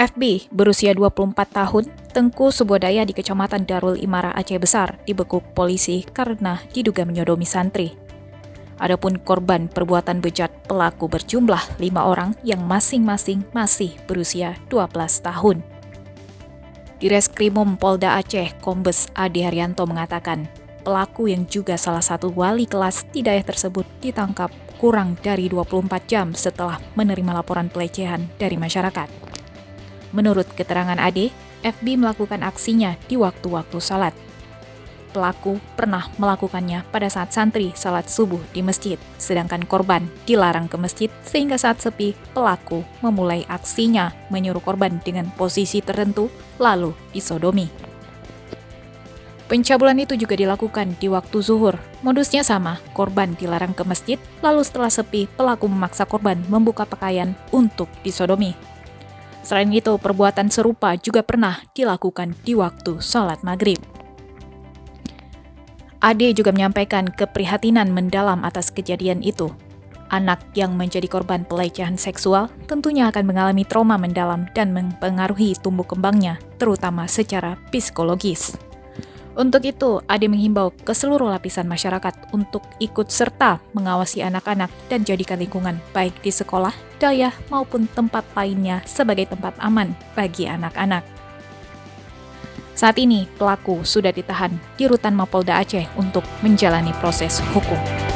FB berusia 24 tahun, Tengku Subodaya di Kecamatan Darul Imara Aceh Besar dibekuk polisi karena diduga menyodomi santri. Adapun korban perbuatan bejat pelaku berjumlah 5 orang yang masing-masing masih berusia 12 tahun. Di Reskrimum Polda Aceh, Kombes Ade Haryanto mengatakan, pelaku yang juga salah satu wali kelas di daerah tersebut ditangkap kurang dari 24 jam setelah menerima laporan pelecehan dari masyarakat. Menurut keterangan Ade, FB melakukan aksinya di waktu-waktu salat. Pelaku pernah melakukannya pada saat santri salat subuh di masjid, sedangkan korban dilarang ke masjid sehingga saat sepi, pelaku memulai aksinya menyuruh korban dengan posisi tertentu lalu disodomi. Pencabulan itu juga dilakukan di waktu zuhur. Modusnya sama, korban dilarang ke masjid, lalu setelah sepi, pelaku memaksa korban membuka pakaian untuk disodomi. Selain itu, perbuatan serupa juga pernah dilakukan di waktu sholat maghrib. Ade juga menyampaikan keprihatinan mendalam atas kejadian itu. Anak yang menjadi korban pelecehan seksual tentunya akan mengalami trauma mendalam dan mempengaruhi tumbuh kembangnya, terutama secara psikologis. Untuk itu, Ade menghimbau ke seluruh lapisan masyarakat untuk ikut serta mengawasi anak-anak dan jadikan lingkungan baik di sekolah, daya, maupun tempat lainnya sebagai tempat aman bagi anak-anak. Saat ini, pelaku sudah ditahan di Rutan Mapolda Aceh untuk menjalani proses hukum.